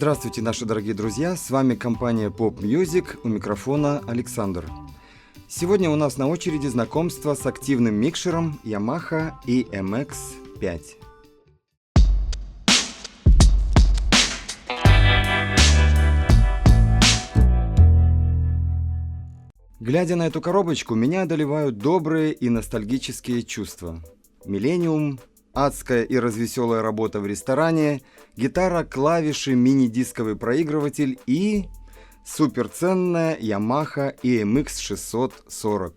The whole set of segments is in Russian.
Здравствуйте, наши дорогие друзья! С вами компания Pop Music, у микрофона Александр. Сегодня у нас на очереди знакомство с активным микшером Yamaha EMX5. Глядя на эту коробочку, меня одолевают добрые и ностальгические чувства. Millennium, адская и развеселая работа в ресторане, гитара, клавиши, мини-дисковый проигрыватель и суперценная Yamaha EMX640.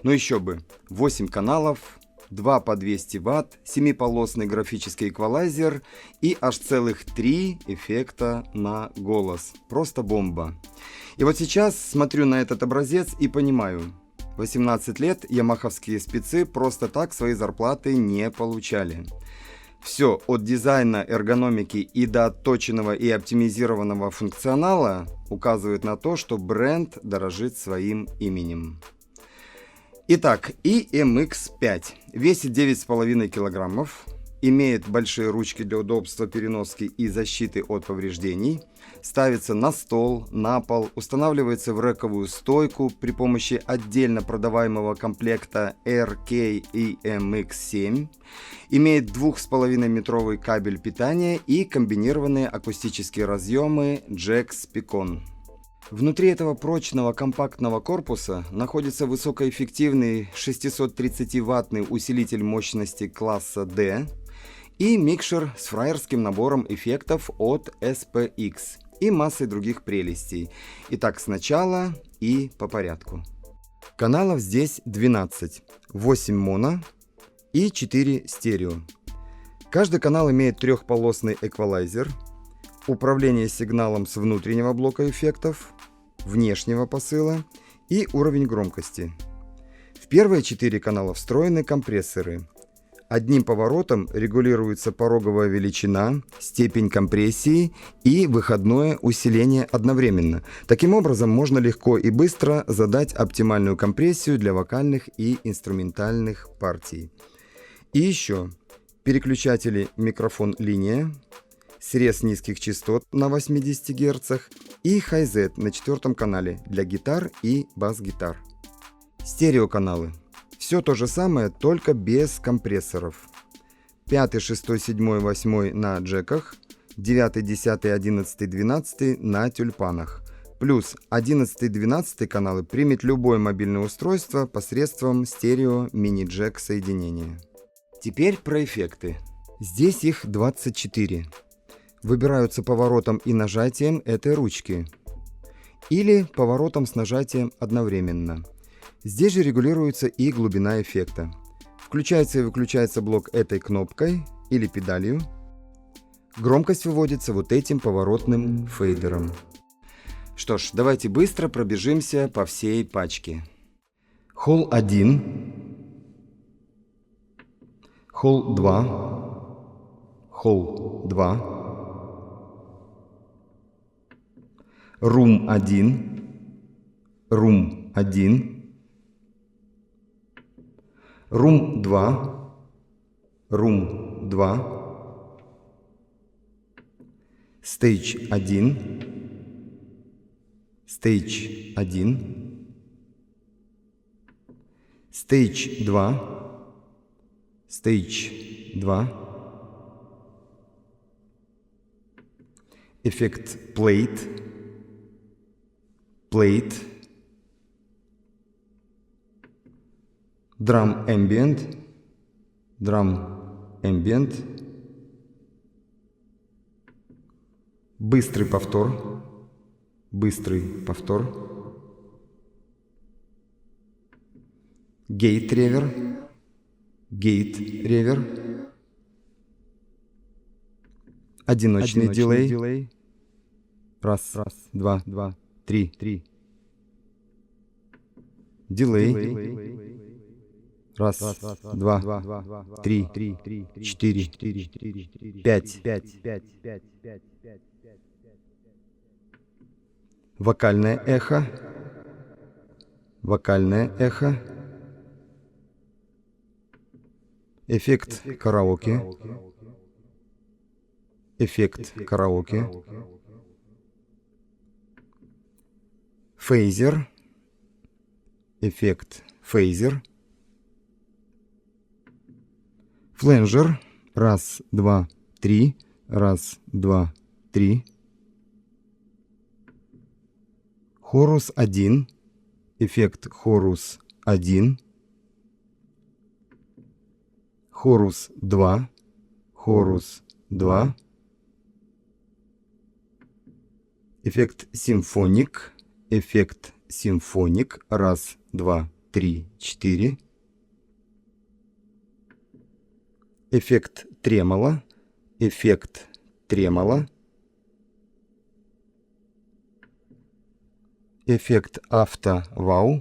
Ну еще бы, 8 каналов, 2 по 200 Вт, 7-полосный графический эквалайзер и аж целых 3 эффекта на голос. Просто бомба. И вот сейчас смотрю на этот образец и понимаю, 18 лет ямаховские спецы просто так свои зарплаты не получали. Все от дизайна, эргономики и до отточенного и оптимизированного функционала указывает на то, что бренд дорожит своим именем. Итак, EMX5 весит 9,5 килограммов, имеет большие ручки для удобства переноски и защиты от повреждений, ставится на стол, на пол, устанавливается в рэковую стойку при помощи отдельно продаваемого комплекта RK EMX7, имеет 2,5-метровый кабель питания и комбинированные акустические разъемы Jack Spicon. Внутри этого прочного компактного корпуса находится высокоэффективный 630-ваттный усилитель мощности класса D и микшер с фраерским набором эффектов от SPX и массой других прелестей. Итак, сначала и по порядку. Каналов здесь 12, 8 моно и 4 стерео. Каждый канал имеет трехполосный эквалайзер, управление сигналом с внутреннего блока эффектов, внешнего посыла и уровень громкости. В первые 4 канала встроены компрессоры. Одним поворотом регулируется пороговая величина, степень компрессии и выходное усиление одновременно. Таким образом, можно легко и быстро задать оптимальную компрессию для вокальных и инструментальных партий. И еще переключатели микрофон-линия, срез низких частот на 80 Гц и Hi-Z на 4 канале для гитар и бас-гитар. Стереоканалы. Все то же самое, только без компрессоров. 5, 6, 7, 8 на джеках, 9, 10, 11, 12 на тюльпанах. Плюс 11 и 12 каналы примет любое мобильное устройство посредством стерео мини-джек соединения. Теперь про эффекты. Здесь их 24. Выбираются поворотом и нажатием этой ручки. Или поворотом с нажатием одновременно. Здесь же регулируется и глубина эффекта. Включается и выключается блок этой кнопкой или педалью. Громкость выводится вот этим поворотным фейдером. Что ж, давайте быстро пробежимся по всей пачке. Холл 1, холл 2, холл 2, рум 1, рум 1, Рум 2, Рум 2, Stage 1, Stage 1, Stage 2, Stage 2, эффект Plate, Plate, Drum Ambient, Drum Ambient, быстрый повтор, быстрый повтор, Gate Reverb, Gate Reverb, одиночный дилей, раз, два, три, дилей, раз, два, три, четыре, пять. Вокальное эхо, эффект караоке, фейзер, эффект фейзер, фленжер, раз, два, три, раз, два, три, хорус 1, эффект хорус 1, хорус 2, хорус 2, эффект симфоник, раз, два, три, четыре, эффект тремоло, эффект авто-вау,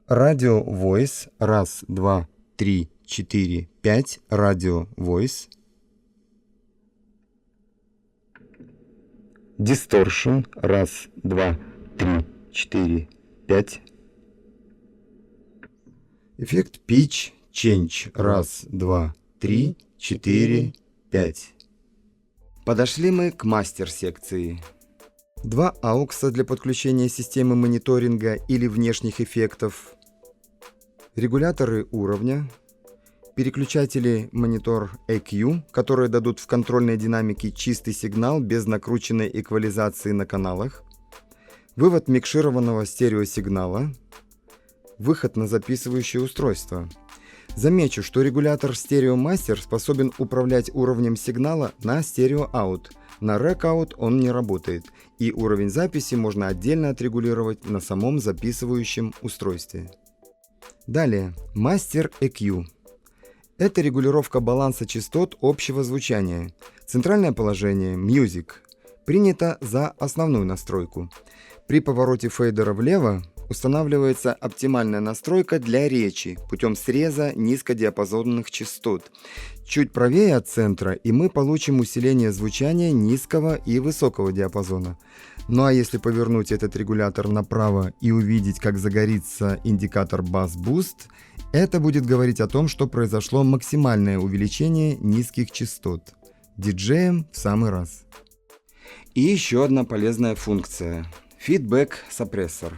радио войс, раз, два, три, четыре, пять, радио войс, дисторшн, раз, два, три, четыре, пять, эффект pitch change, раз, два, три, четыре, пять. Подошли мы к мастер-секции. Два аукса для подключения системы мониторинга или внешних эффектов, регуляторы уровня, переключатели монитор EQ, которые дадут в контрольной динамике чистый сигнал без накрученной эквализации на каналах, вывод микшированного стереосигнала, выход на записывающее устройство. Замечу, что регулятор Stereo Master способен управлять уровнем сигнала на Stereo Out. На Rec Out он не работает, и уровень записи можно отдельно отрегулировать на самом записывающем устройстве. Далее, Master EQ. Это регулировка баланса частот общего звучания. Центральное положение Music принято за основную настройку. При повороте фейдера влево устанавливается оптимальная настройка для речи путем среза низкодиапазонных частот. Чуть правее от центра, и мы получим усиление звучания низкого и высокого диапазона. Ну а если повернуть этот регулятор направо и увидеть, как загорится индикатор Bass Boost, это будет говорить о том, что произошло максимальное увеличение низких частот. Диджеям в самый раз. И еще одна полезная функция – фидбэк-сапрессор.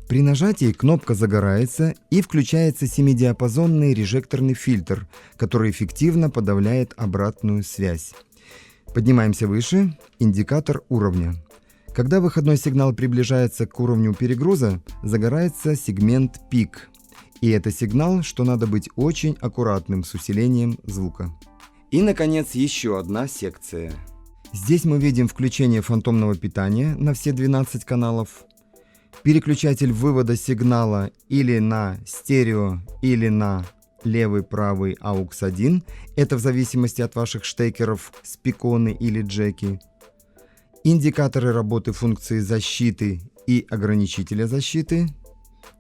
При нажатии кнопка загорается и включается 7-диапазонный режекторный фильтр, который эффективно подавляет обратную связь. Поднимаемся выше – индикатор уровня. Когда выходной сигнал приближается к уровню перегруза, загорается сегмент пик. И это сигнал, что надо быть очень аккуратным с усилением звука. И, наконец, еще одна секция. Здесь мы видим включение фантомного питания на все 12 каналов, переключатель вывода сигнала или на стерео, или на левый-правый AUX 1, это в зависимости от ваших штекеров, спиконы или джеки, индикаторы работы функции защиты и ограничителя защиты,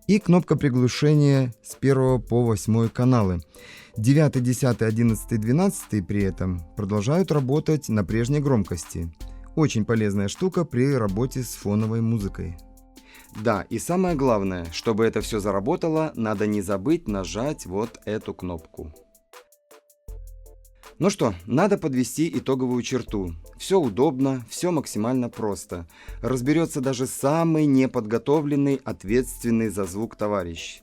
и кнопка приглушения с 1 по 8 каналы. 9, 10, 11, 12 при этом продолжают работать на прежней громкости. Очень полезная штука при работе с фоновой музыкой. Да, и самое главное, чтобы это все заработало, надо не забыть нажать вот эту кнопку. Ну что, надо подвести итоговую черту. Все удобно, все максимально просто. Разберется даже самый неподготовленный, ответственный за звук товарищ.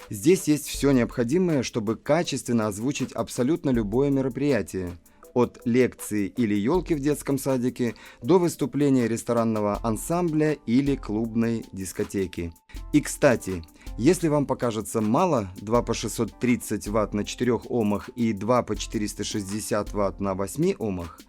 Здесь есть все необходимое, чтобы качественно озвучить абсолютно любое мероприятие. От лекции или елки в детском садике до выступления ресторанного ансамбля или клубной дискотеки. И, кстати, если вам покажется мало 2 по 630 Вт на 4 Омах и 2 по 460 Вт на 8 Омах,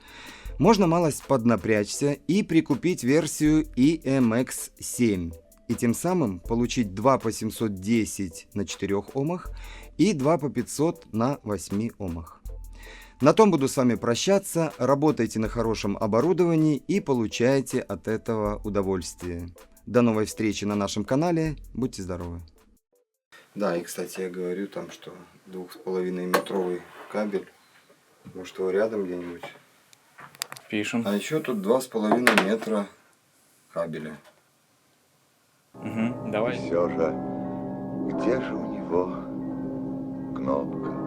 можно малость поднапрячься и прикупить версию EMX7. И тем самым получить 2 по 710 на 4 Омах и 2 по 500 на 8 Омах. На том буду с вами прощаться, работайте на хорошем оборудовании и получайте от этого удовольствие. До новой встречи на нашем канале, будьте здоровы. Да, и кстати я говорю там, что 2,5-метровый кабель, может его рядом где-нибудь. Пишем. А еще тут 2,5 метра кабеля. Угу, давай. Все же, где же у него кнопка?